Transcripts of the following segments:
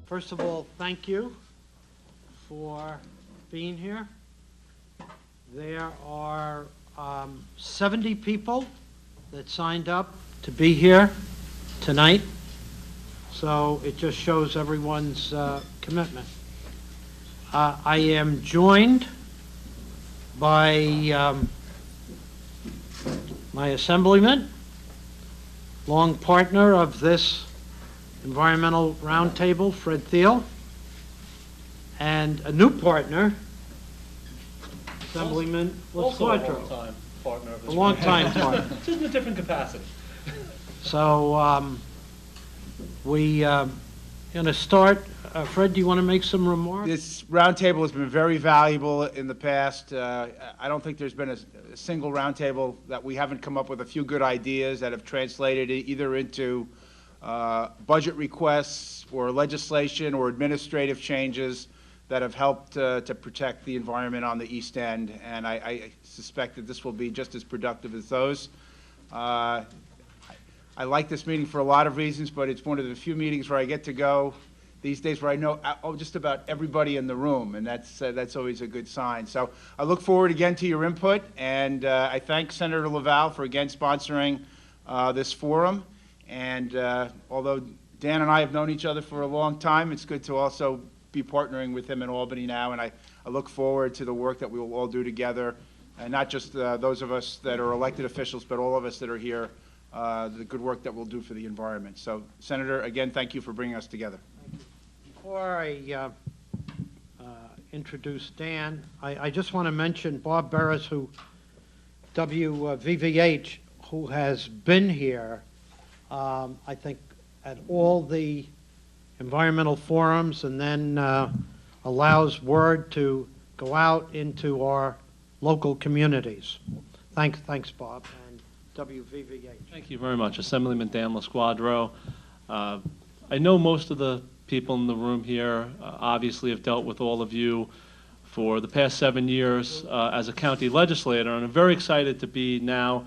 First of all, thank you for being here. There are 70 people that signed up to be here tonight, so it just shows everyone's commitment. I am joined by my Assemblyman, long partner of this Environmental Roundtable, Fred Thiele, and a new partner, Assemblyman LaValle. A long-time partner. Just in a different capacity. So we're going to start. Fred, do you want to make some remarks? This roundtable has been very valuable in the past. I don't think there's been a single roundtable that we haven't come up with a few good ideas that have translated either into budget requests or legislation or administrative changes that have helped to protect the environment on the East End, and I suspect that this will be just as productive as those. I like this meeting for a lot of reasons, but it's one of the few meetings where I get to go these days where I know just about everybody in the room, and that's always a good sign. So I look forward again to your input, and I thank Senator LaValle for again sponsoring this forum. And although Dan and I have known each other for a long time, it's good to also be partnering with him in Albany now, and I look forward to the work that we will all do together, and not just those of us that are elected officials, but all of us that are here, the good work that we'll do for the environment. So, Senator, again, thank you for bringing us together. Before I introduce Dan, I just want to mention Bob Barris, who VVH, who has been here, I think, at all the environmental forums, and then allows word to go out into our local communities. Thanks, Bob, and WVVH. Thank you very much. Assemblyman Dan Losquadro. I know most of the people in the room here obviously have dealt with all of you for the past 7 years as a county legislator, and I'm very excited to be now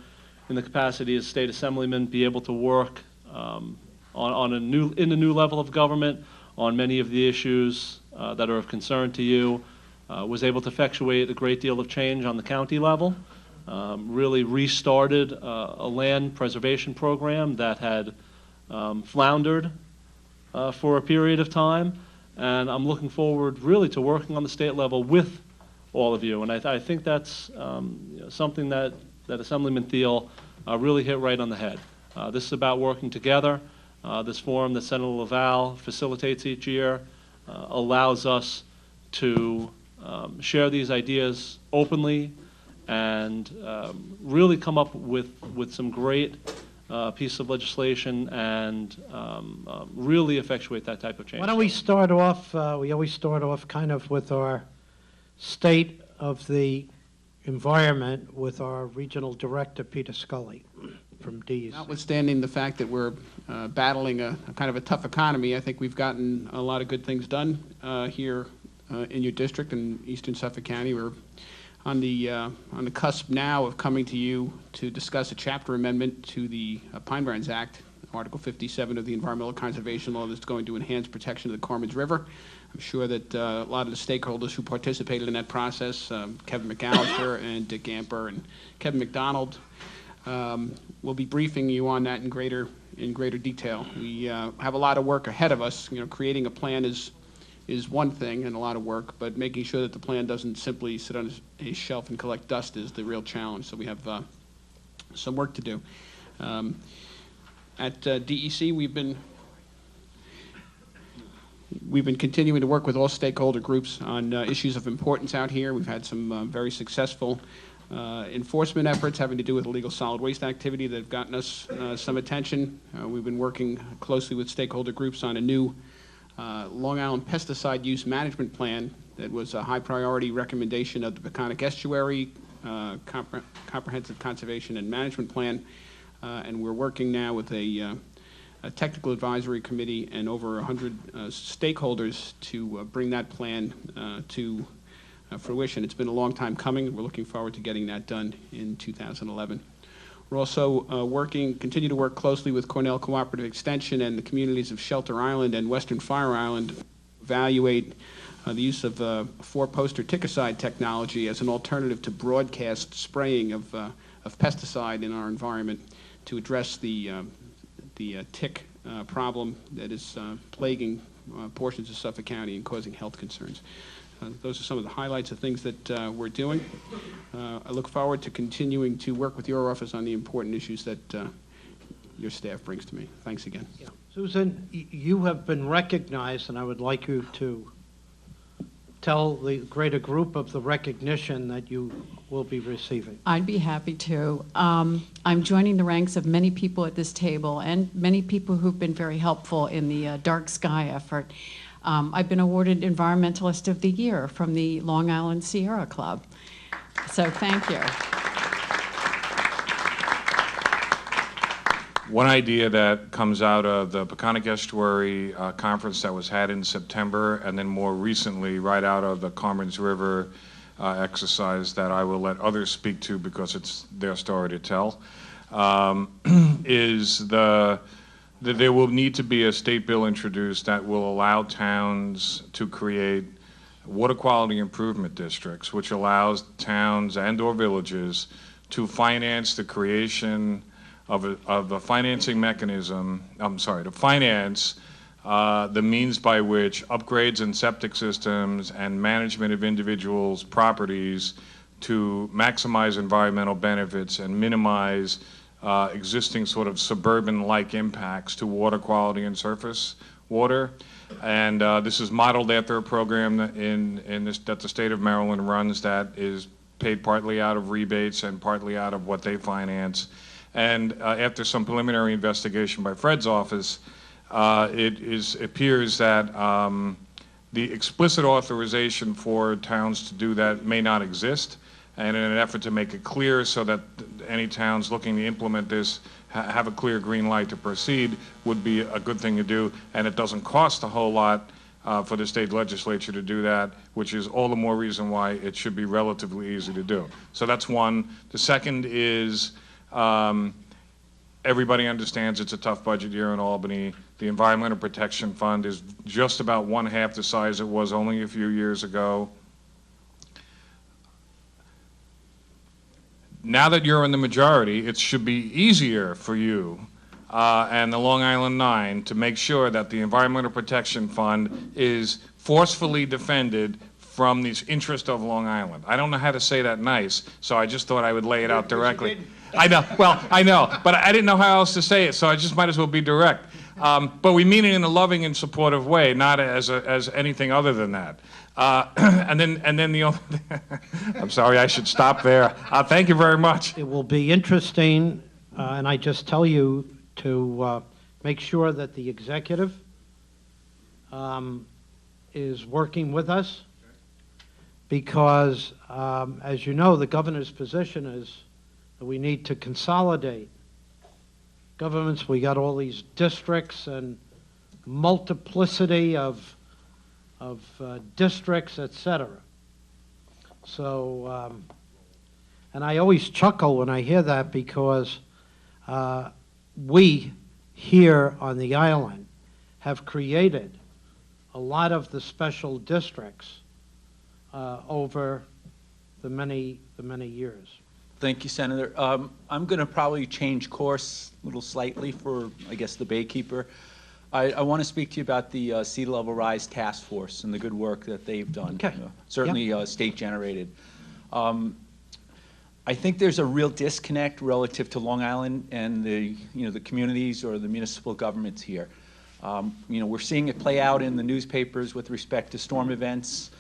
in the capacity as state assemblyman, be able to work in a new level of government on many of the issues that are of concern to you. Was able to effectuate a great deal of change on the county level. Really restarted a land preservation program that had floundered for a period of time, and I'm looking forward really to working on the state level with all of you. And I think that's something that Assemblyman Thiele really hit right on the head. This is about working together. This forum that Senator LaValle facilitates each year allows us to share these ideas openly and really come up with some great piece of legislation and really effectuate that type of change. Why don't we start off, we always start off kind of with our state of the environment with our regional director, Peter Scully from D's. Notwithstanding the fact that we're battling a kind of a tough economy, I think we've gotten a lot of good things done here in your district in eastern Suffolk County. We're on the cusp now of coming to you to discuss a chapter amendment to the Pine Barrens Act, Article 57 of the Environmental Conservation Law, that's going to enhance protection of the Cormorants River. I'm sure that a lot of the stakeholders who participated in that process, Kevin McAllister and Dick Amper and Kevin McDonald, will be briefing you on that in greater detail. We have a lot of work ahead of us. Creating a plan is one thing and a lot of work, but making sure that the plan doesn't simply sit on a shelf and collect dust is the real challenge. So we have some work to do. At DEC, we've been continuing to work with all stakeholder groups on issues of importance out here. We've had some very successful enforcement efforts having to do with illegal solid waste activity that have gotten us some attention. We've been working closely with stakeholder groups on a new Long Island pesticide use management plan that was a high priority recommendation of the Peconic Estuary Comprehensive Conservation and Management Plan, and we're working now with a technical advisory committee and over 100 stakeholders to bring that plan to fruition. It's been a long time coming. We're looking forward to getting that done in 2011. We're also continue to work closely with Cornell Cooperative Extension and the communities of Shelter Island and Western Fire Island evaluate the use of four-poster tick-aside technology as an alternative to broadcast spraying of pesticide in our environment to address the tick problem that is plaguing portions of Suffolk County and causing health concerns. Those are some of the highlights of things that we're doing. I look forward to continuing to work with your office on the important issues that your staff brings to me. Thanks again. Yeah. Susan, you have been recognized, and I would like you to tell the greater group of the recognition that you will be receiving. I'd be happy to. I'm joining the ranks of many people at this table and many people who've been very helpful in the Dark Sky effort. I've been awarded Environmentalist of the Year from the Long Island Sierra Club. So thank you. One idea that comes out of the Peconic Estuary conference that was had in September, and then more recently right out of the Carmen's River exercise that I will let others speak to because it's their story to tell, is that there will need to be a state bill introduced that will allow towns to create water quality improvement districts, which allows towns and or villages to finance the creation of a financing mechanism, to finance the means by which upgrades in septic systems and management of individuals' properties to maximize environmental benefits and minimize existing sort of suburban-like impacts to water quality and surface water. And this is modeled after a program that that the state of Maryland runs that is paid partly out of rebates and partly out of what they finance. And after some preliminary investigation by Fred's office, it appears that the explicit authorization for towns to do that may not exist. And in an effort to make it clear so that any towns looking to implement this have a clear green light to proceed would be a good thing to do. And it doesn't cost a whole lot for the state legislature to do that, which is all the more reason why it should be relatively easy to do. So that's one. The second is, everybody understands it's a tough budget year in Albany. The Environmental Protection Fund is just about 1/2 the size it was only a few years ago. Now that you're in the majority, it should be easier for you and the Long Island 9 to make sure that the Environmental Protection Fund is forcefully defended from the interest of Long Island. I don't know how to say that nice, so I just thought I would lay it out directly. I know, well, I know, but I didn't know how else to say it, so I just might as well be direct. But we mean it in a loving and supportive way, not as anything other than that. And then the only I'm sorry, I should stop there. Thank you very much. It will be interesting, and I just tell you to make sure that the executive is working with us, because, as you know, the governor's position is that we need to consolidate governments. We got all these districts and multiplicity of districts, etc. So, and I always chuckle when I hear that, because we here on the island have created a lot of the special districts over the many years. Thank you, Senator. I'm going to probably change course a little slightly for, I guess, the Baykeeper. I want to speak to you about the Sea Level Rise Task Force and the good work that they've done. Okay. Certainly state-generated. I think there's a real disconnect relative to Long Island and the communities or the municipal governments here. We're seeing it play out in the newspapers with respect to storm events.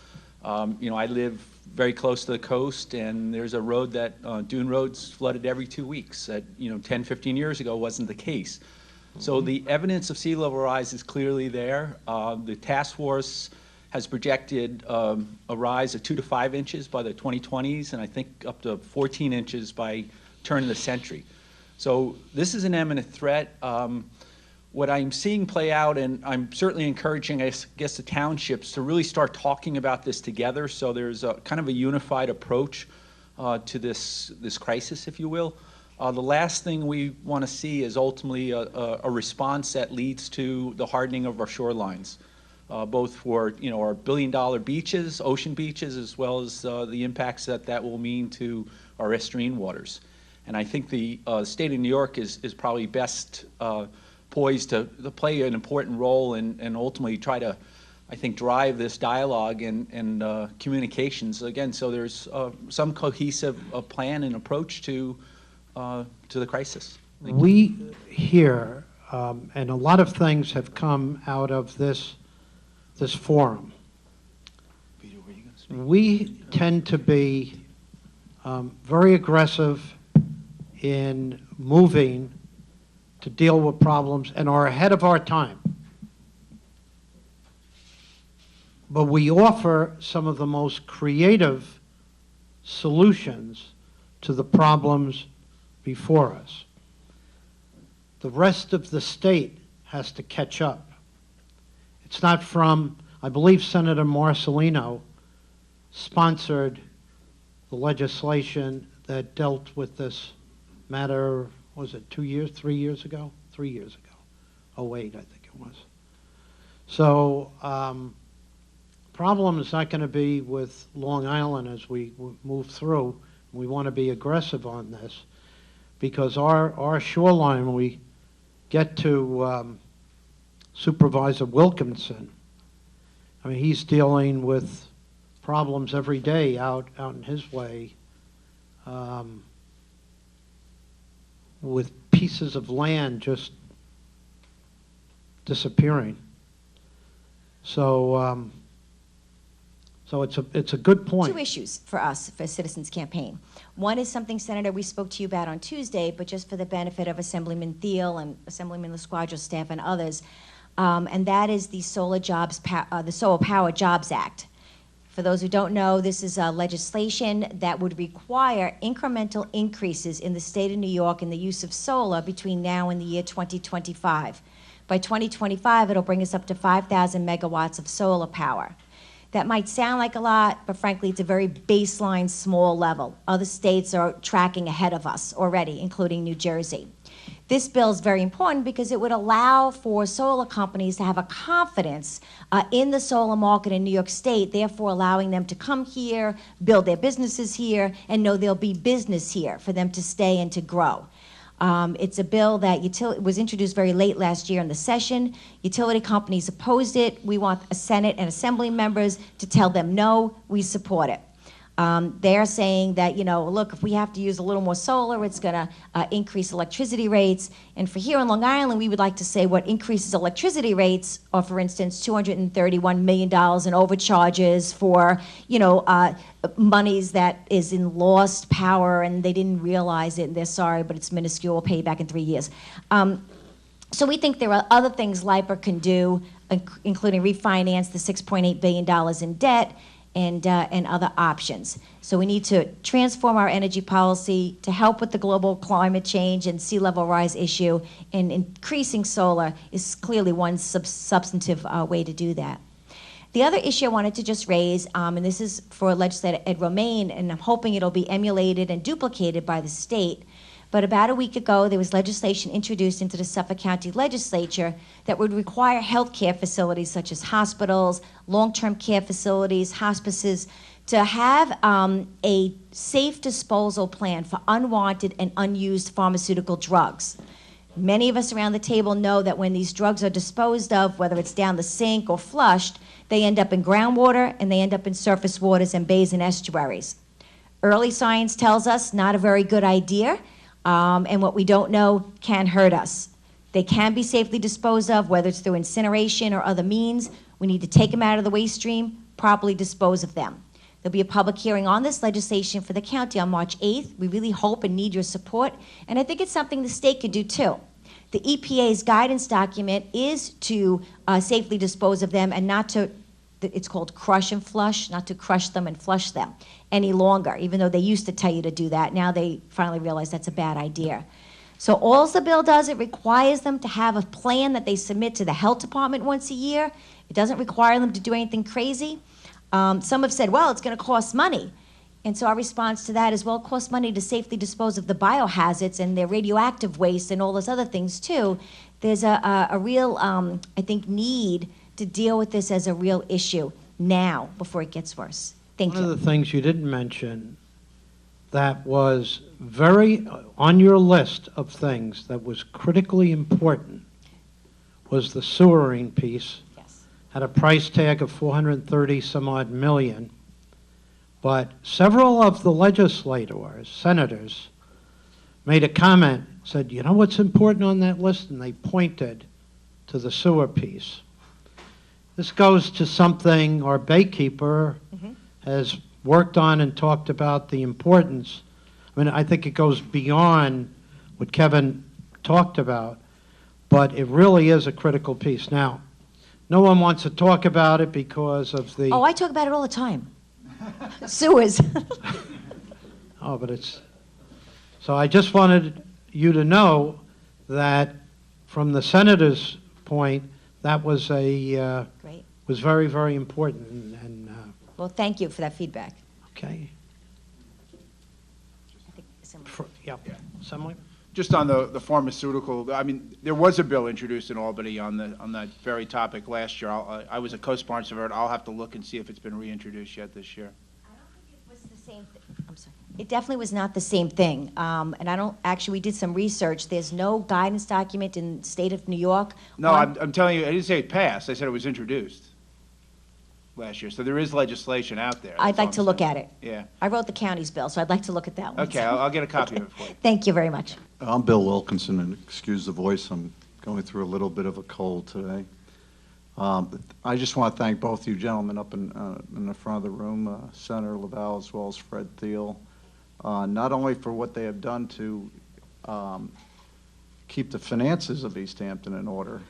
I live very close to the coast, and there's a road that Dune Road's flooded every 2 weeks. That 10, 15 years ago wasn't the case. So the evidence of sea level rise is clearly there. The task force has projected a rise of 2 to 5 inches by the 2020s, and I think up to 14 inches by turn of the century. So this is an imminent threat. What I'm seeing play out, and I'm certainly encouraging, I guess, the townships to really start talking about this together, so there's a kind of a unified approach to this crisis, if you will. The last thing we want to see is ultimately a response that leads to the hardening of our shorelines. both for, our billion-dollar beaches, ocean beaches, as well as the impacts that will mean to our estuarine waters. And I think the state of New York is probably best poised to play an important role and ultimately try to, I think, drive this dialogue and communications again. So there's some cohesive plan and approach to the crisis. We here, and a lot of things have come out of this forum. We tend to be very aggressive in moving to deal with problems and are ahead of our time. But we offer some of the most creative solutions to the problems before us. The rest of the state has to catch up. It's not from, I believe Senator Marcellino sponsored the legislation that dealt with this matter, was it 3 years ago? 3 years ago. 08, I think it was. So, problem is not going to be with Long Island as we move through. We want to be aggressive on this because our shoreline, when we get to Supervisor Wilkinson, I mean, he's dealing with problems every day out in his way with pieces of land just disappearing. So, so it's a good point. Two issues for us, for Citizens Campaign. One is something, Senator, we spoke to you about on Tuesday, but just for the benefit of Assemblyman Thiele and Assemblyman Losquadro's staff and others, and that is the Solar Power Jobs Act. For those who don't know, this is legislation that would require incremental increases in the state of New York in the use of solar between now and the year 2025. By 2025, it'll bring us up to 5,000 megawatts of solar power. That might sound like a lot, but frankly, it's a very baseline, small level. Other states are tracking ahead of us already, including New Jersey. This bill is very important because it would allow for solar companies to have a confidence in the solar market in New York State, therefore allowing them to come here, build their businesses here, and know there'll be business here for them to stay and to grow. It's a bill that was introduced very late last year in the session. Utility companies opposed it. We want a Senate and Assembly members to tell them no, we support it. They're saying that, look, if we have to use a little more solar, it's going to increase electricity rates. And for here on Long Island, we would like to say what increases electricity rates are, for instance, $231 million in overcharges for, monies that is in lost power, and they didn't realize it, and they're sorry, but it's minuscule, payback in 3 years. So we think there are other things LIPA can do, including refinance the $6.8 billion in debt, and other options. So we need to transform our energy policy to help with the global climate change and sea level rise issue, and increasing solar is clearly one substantive way to do that. The other issue I wanted to just raise, and this is for Legislator Ed Romaine, and I'm hoping it'll be emulated and duplicated by the state, but about a week ago, there was legislation introduced into the Suffolk County Legislature that would require health care facilities such as hospitals, long-term care facilities, hospices, to have a safe disposal plan for unwanted and unused pharmaceutical drugs. Many of us around the table know that when these drugs are disposed of, whether it's down the sink or flushed, they end up in groundwater and they end up in surface waters and bays and estuaries. Early science tells us not a very good idea. And what we don't know can hurt us. They can be safely disposed of, whether it's through incineration or other means. We need to take them out of the waste stream, properly dispose of them. There'll be a public hearing on this legislation for the county on March 8th. We really hope and need your support, and I think it's something the state could do too. The EPA's guidance document is to safely dispose of them and not to, it's called crush and flush, not to crush them and flush them any longer, even though they used to tell you to do that. Now they finally realize that's a bad idea. So all the bill does, it requires them to have a plan that they submit to the health department once a year. It doesn't require them to do anything crazy. Some have said, well, it's going to cost money. And so our response to that is, well, it costs money to safely dispose of the biohazards and their radioactive waste and all those other things too. There's a real, I think, need to deal with this as a real issue now before it gets worse. Thank One you. of the things you didn't mention that was very on your list of things that was critically important was the sewering piece. Yes. Had a price tag of 430 some odd million. But several of the legislators, senators, made a comment, said, you know what's important on that list? And they pointed to the sewer piece. This goes to something our baykeeper has worked on and talked about the importance. I mean, I think it goes beyond what Kevin talked about, but it really is a critical piece. Now, no one wants to talk about it because of the... Oh, I talk about it all the time. Sewers. Oh, but it's... So I just wanted you to know that from the senator's point, that was a... Great. was very, very important. Well, thank you for that feedback. Okay. I think Yeah. Assembly? Just on the pharmaceutical, I mean, there was a bill introduced in Albany on that very topic last year. I was a co-sponsor of it. I'll have to look and see if it's been reintroduced yet this year. I don't think it was the same thing. I'm sorry. It definitely was not the same thing. And I don't, actually, we did some research. There's no guidance document in the state of New York. No, I'm telling you, I didn't say it passed. I said it was introduced last year. So there is legislation out there. I'd like to look at it. Yeah. I wrote the county's bill, so I'd like to look at that one. Okay, I'll get a copy of it for you. Thank you very much. I'm Bill Wilkinson, and excuse the voice, I'm going through a little bit of a cold today. I just want to thank both you gentlemen up in the front of the room, Senator LaValle as well as Fred Thiele, not only for what they have done to keep the finances of East Hampton in order,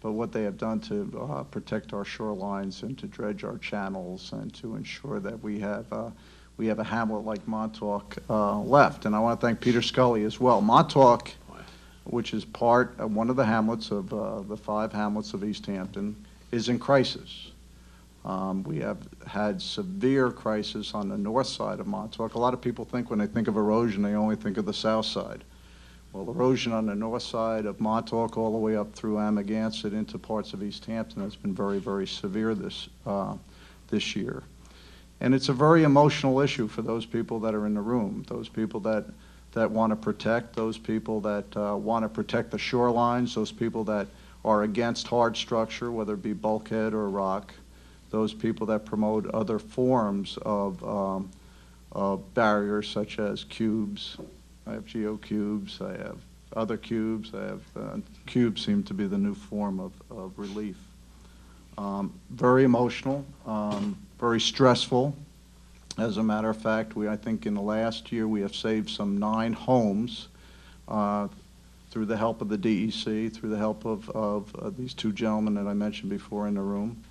but what they have done to protect our shorelines and to dredge our channels and to ensure that we have a hamlet like Montauk left. And I want to thank Peter Scully as well. Montauk, which is one of the hamlets of the 5 hamlets of East Hampton, is in crisis. We have had severe crisis on the north side of Montauk. A lot of people think when they think of erosion, they only think of the south side. Well, erosion on the north side of Montauk all the way up through Amagansett into parts of East Hampton has been very, very severe this year. And it's a very emotional issue for those people that are in the room, those people that want to protect, those people that want to protect the shorelines, those people that are against hard structure, whether it be bulkhead or rock, those people that promote other forms of barriers such as cubes. I have geocubes, I have other cubes, I have cubes seem to be the new form of relief. Very emotional, very stressful. As a matter of fact, I think in the last year we have saved some 9 homes through the help of the DEC, through the help of these 2 gentlemen that I mentioned before in the room.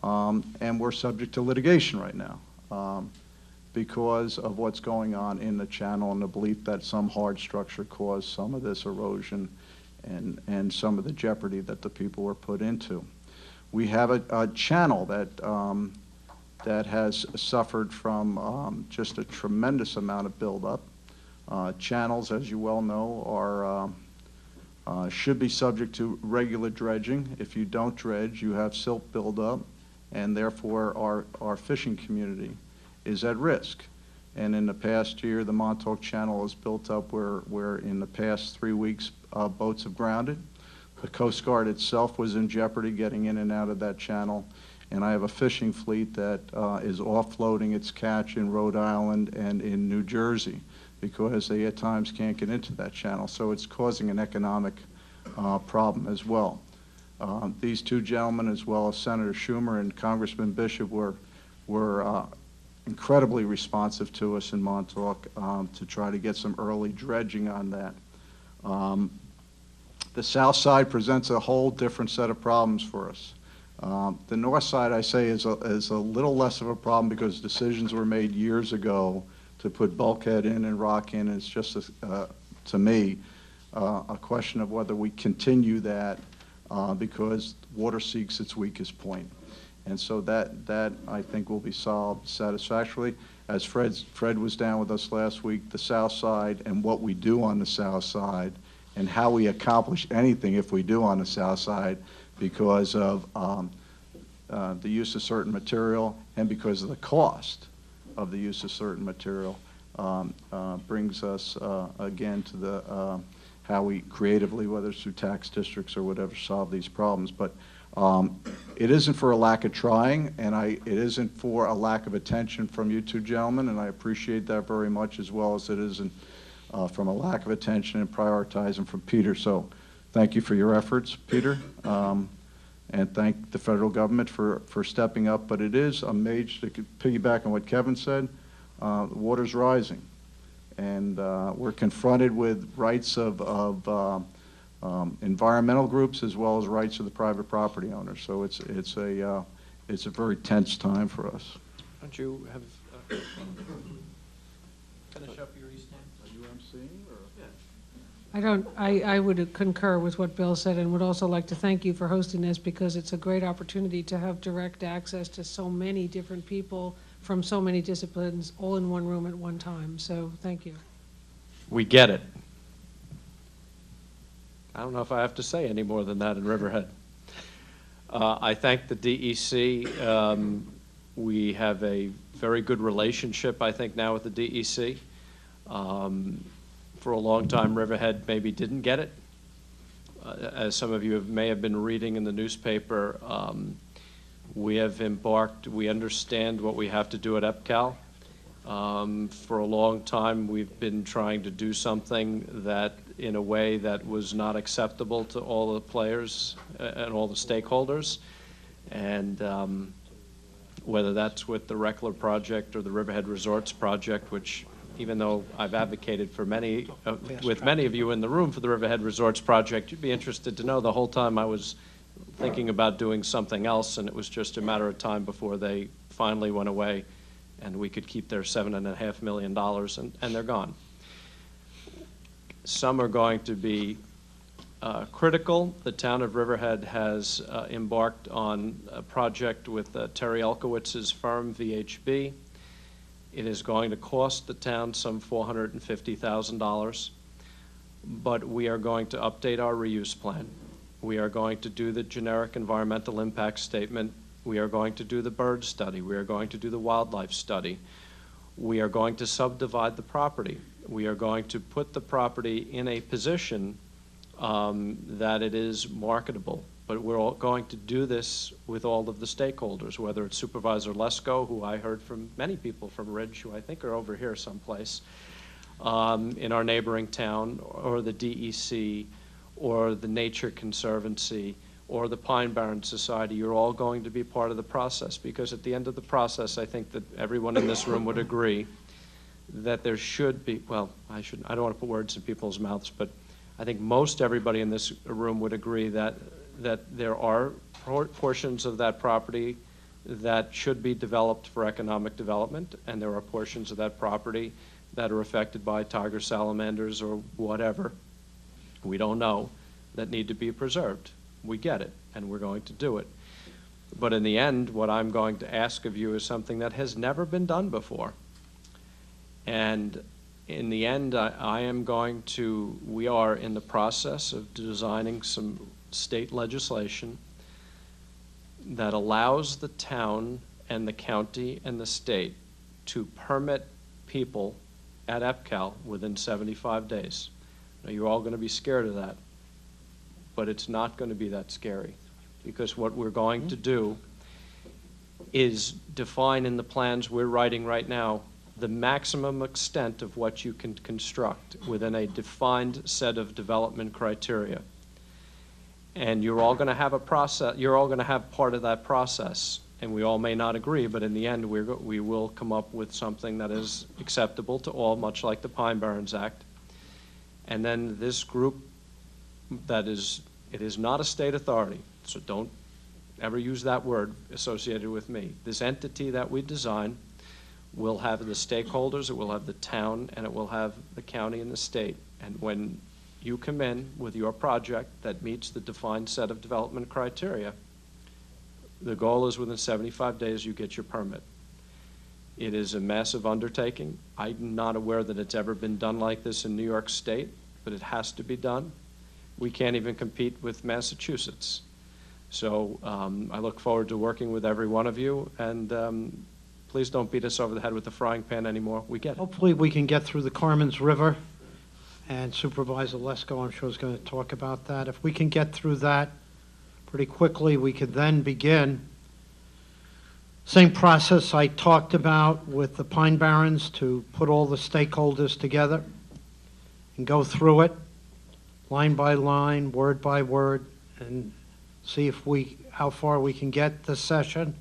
And we're subject to litigation right now because of what's going on in the channel and the belief that some hard structure caused some of this erosion and some of the jeopardy that the people were put into. We have a channel that has suffered from just a tremendous amount of buildup. Channels, as you well know, should be subject to regular dredging. If you don't dredge, you have silt buildup, and therefore our fishing community is at risk. And in the past year, the Montauk Channel has built up where in the past 3 weeks, boats have grounded. The Coast Guard itself was in jeopardy getting in and out of that channel. And I have a fishing fleet that is offloading its catch in Rhode Island and in New Jersey because they at times can't get into that channel. So it's causing an economic problem as well. These 2 gentlemen, as well as Senator Schumer and Congressman Bishop, were incredibly responsive to us in Montauk to try to get some early dredging on that. The south side presents a whole different set of problems for us. The north side, I say, is a little less of a problem because decisions were made years ago to put bulkhead in and rock in. It's just, to me, a question of whether we continue that because water seeks its weakest point. And so that I think will be solved satisfactorily. As Fred was down with us last week, the south side and what we do on the south side and how we accomplish anything if we do on the south side because of the use of certain material and because of the cost of the use of certain material brings us again to the how we creatively, whether it's through tax districts or whatever, solve these problems. But it isn't for a lack of trying, and it isn't for a lack of attention from you two gentlemen, and I appreciate that very much, as well as it isn't from a lack of attention and prioritizing from Peter. So thank you for your efforts, Peter, and thank the federal government for stepping up. But it is a major, to piggyback on what Kevin said, the water's rising. And we're confronted with rights of environmental groups as well as rights of the private property owners. So it's a very tense time for us. Don't you have finish up your East Hampton? Are you emceeing or? Yeah. I would concur with what Bill said, and would also like to thank you for hosting this, because it's a great opportunity to have direct access to so many different people from so many disciplines all in one room at one time. So thank you. We get it. I don't know if I have to say any more than that in Riverhead. I thank the DEC. We have a very good relationship, I think, now with the DEC. For a long time, Riverhead maybe didn't get it. As some of you may have been reading in the newspaper, we have embarked, we understand what we have to do at EPCAL. For a long time, we've been trying to do something that, in a way that was not acceptable to all the players and all the stakeholders. And whether that's with the Reckler project or the Riverhead Resorts project, which, even though I've advocated for many, with many of you in the room for the Riverhead Resorts project, you'd be interested to know the whole time I was thinking about doing something else, and it was just a matter of time before they finally went away and we could keep their $7.5 million, and they're gone. Some are going to be critical. The town of Riverhead has embarked on a project with Terry Elkowitz's firm, VHB. It is going to cost the town some $450,000, but we are going to update our reuse plan. We are going to do the generic environmental impact statement. We are going to do the bird study. We are going to do the wildlife study. We are going to subdivide the property. We are going to put the property in a position that it is marketable. But we're all going to do this with all of the stakeholders, whether it's Supervisor Lesko, who I heard from many people from Ridge, who I think are over here someplace, in our neighboring town, or the DEC, or the Nature Conservancy, or the Pine Barrens Society. You're all going to be part of the process, because at the end of the process, I think that everyone in this room would agree that there should be, well, I don't want to put words in people's mouths, but I think most everybody in this room would agree that there are portions of that property that should be developed for economic development, and there are portions of that property that are affected by tiger salamanders or whatever, we don't know, that need to be preserved. We get it, and we're going to do it. But in the end, what I'm going to ask of you is something that has never been done before. And in the end, we are in the process of designing some state legislation that allows the town and the county and the state to permit people at EPCAL within 75 days. Now, you're all going to be scared of that, but it's not going to be that scary, because what we're going to do is define in the plans we're writing right now the maximum extent of what you can construct within a defined set of development criteria. And you're all going to have a process, you're all going to have part of that process, and we all may not agree, but in the end we will come up with something that is acceptable to all, much like the Pine Barrens Act. And then this group it is not a state authority, so don't ever use that word associated with me. This entity that we design will have the stakeholders, it will have the town, and it will have the county and the state. And when you come in with your project that meets the defined set of development criteria, the goal is within 75 days you get your permit. It is a massive undertaking. I'm not aware that it's ever been done like this in New York State, but it has to be done. We can't even compete with Massachusetts. So I look forward to working with every one of you, and please don't beat us over the head with the frying pan anymore. We get it. Hopefully, we can get through the Carmen's River, and Supervisor Lesko, I'm sure, is going to talk about that. If we can get through that pretty quickly, we could then begin. Same process I talked about with the Pine Barrens, to put all the stakeholders together and go through it line by line, word by word, and see if how far we can get this session.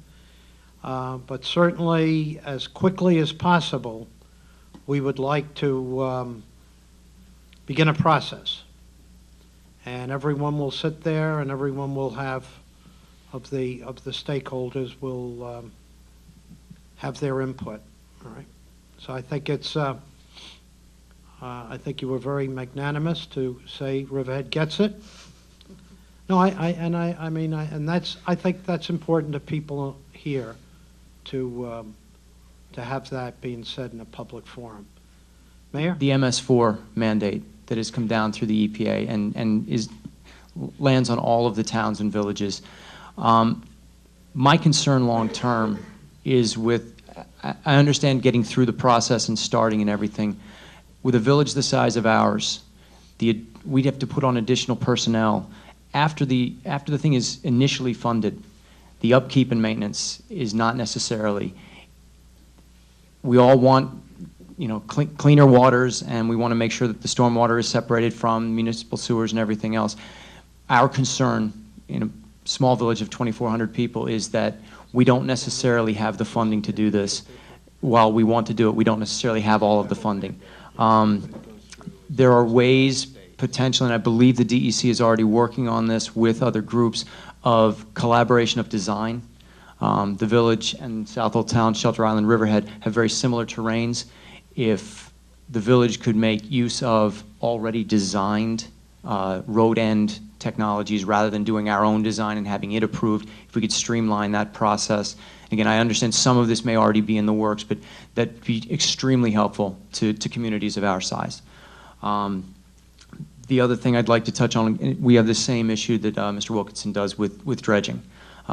But certainly, as quickly as possible, we would like to begin a process. And everyone will sit there, and everyone will have, of the stakeholders, will have their input. All right. So I think it's, I think you were very magnanimous to say Riverhead gets it. No, I think that's important to people here, to have that being said in a public forum. Mayor? The MS4 mandate that has come down through the EPA and lands on all of the towns and villages. My concern long term is with, I understand getting through the process and starting and everything. With a village the size of ours, we'd have to put on additional personnel. After the thing is initially funded, the upkeep and maintenance is not necessarily. We all want, you know, cleaner waters, and we want to make sure that the stormwater is separated from municipal sewers and everything else. Our concern in a small village of 2,400 people is that we don't necessarily have the funding to do this. While we want to do it, we don't necessarily have all of the funding. There are ways, potentially, and I believe the DEC is already working on this with other groups, of collaboration of design. The village and South Old Town, Shelter Island, Riverhead have very similar terrains. If the village could make use of already designed road end technologies rather than doing our own design and having it approved, if we could streamline that process. Again, I understand some of this may already be in the works, but that'd be extremely helpful to communities of our size. The other thing I'd like to touch on, we have the same issue that Mr. Wilkinson does with dredging.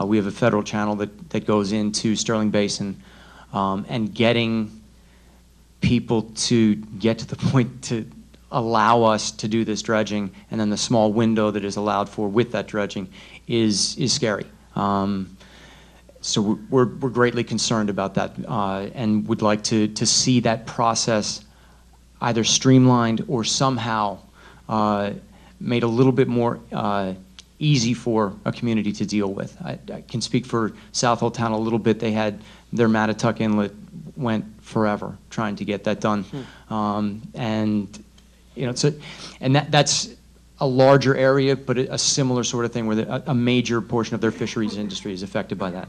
We have a federal channel that goes into Sterling Basin, and getting people to get to the point to allow us to do this dredging, and then the small window that is allowed for with that dredging is scary. So we're greatly concerned about that, and would like to see that process either streamlined or somehow made a little bit more easy for a community to deal with. I can speak for South Old Town a little bit. They had their Montauk Inlet went forever trying to get that done, and you know, that's a larger area, but a similar sort of thing where a major portion of their fisheries industry is affected by that.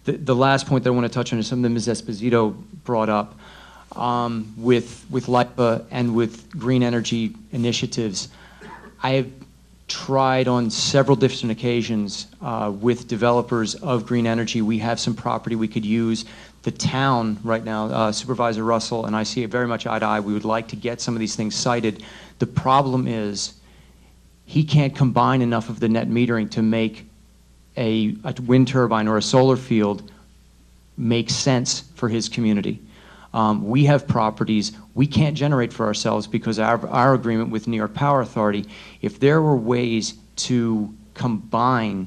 The last point that I want to touch on is something that Ms. Esposito brought up with LIPA and with green energy initiatives. I have tried on several different occasions with developers of green energy. We have some property we could use. The town right now, Supervisor Russell and I see it very much eye to eye. We would like to get some of these things sited. The problem is he can't combine enough of the net metering to make a wind turbine or a solar field make sense for his community. We have properties we can't generate for ourselves because of our agreement with New York Power Authority. If there were ways to combine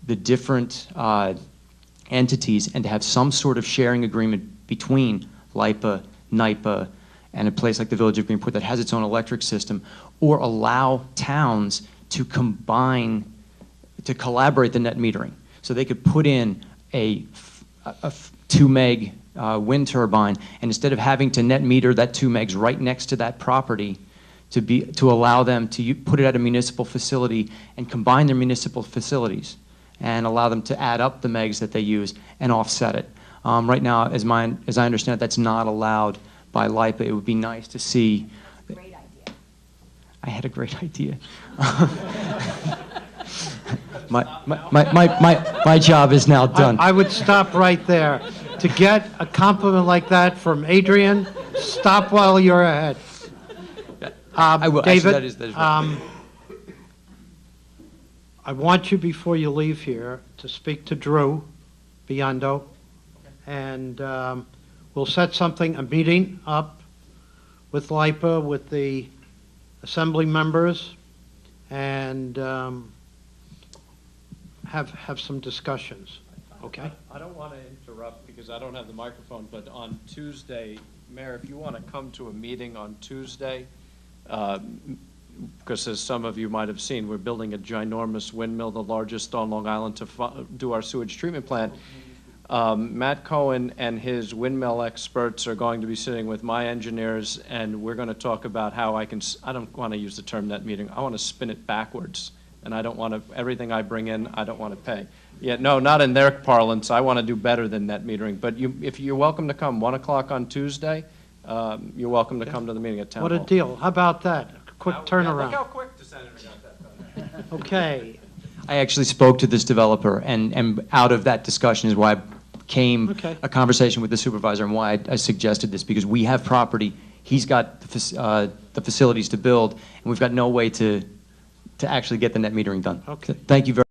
the different entities and to have some sort of sharing agreement between LIPA, NIPA, and a place like the Village of Greenport that has its own electric system, or allow towns to combine, to collaborate the net metering. So they could put in a 2 meg wind turbine, and instead of having to net meter that 2 megs right next to that property, to allow them to put it at a municipal facility and combine their municipal facilities and allow them to add up the megs that they use and offset it. Right now, as I understand it, that's not allowed by LIPA. It would be nice to see. Great idea. I had a great idea. my job is now done. I would stop right there. To get a compliment like that from Adrian, stop while you're ahead. I will. David, Actually, that is right. I want you, before you leave here, to speak to Drew Biondo, and we'll set a meeting up with LIPA, with the assembly members, and have some discussions, okay? I don't want to interrupt because I don't have the microphone, but on Tuesday, Mayor, if you want to come to a meeting on Tuesday, because as some of you might have seen, we're building a ginormous windmill, the largest on Long Island, to do our sewage treatment plant. Matt Cohen and his windmill experts are going to be sitting with my engineers, and we're going to talk about how I don't want to use the term net metering, I want to spin it backwards. And I don't want to, everything I bring in, I don't want to pay. Yeah, no, not in their parlance. I want to do better than net metering. But if you're welcome to come, 1 o'clock on Tuesday, you're welcome to come to the meeting at Town Hall. What a deal. How about that? A quick turnaround. Look how quick the senator got that done. Okay. I actually spoke to this developer, and out of that discussion is why came a conversation with the supervisor and why I suggested this, because we have property, he's got the facilities to build, and we've got no way to actually get the net metering done. Okay. Thank you very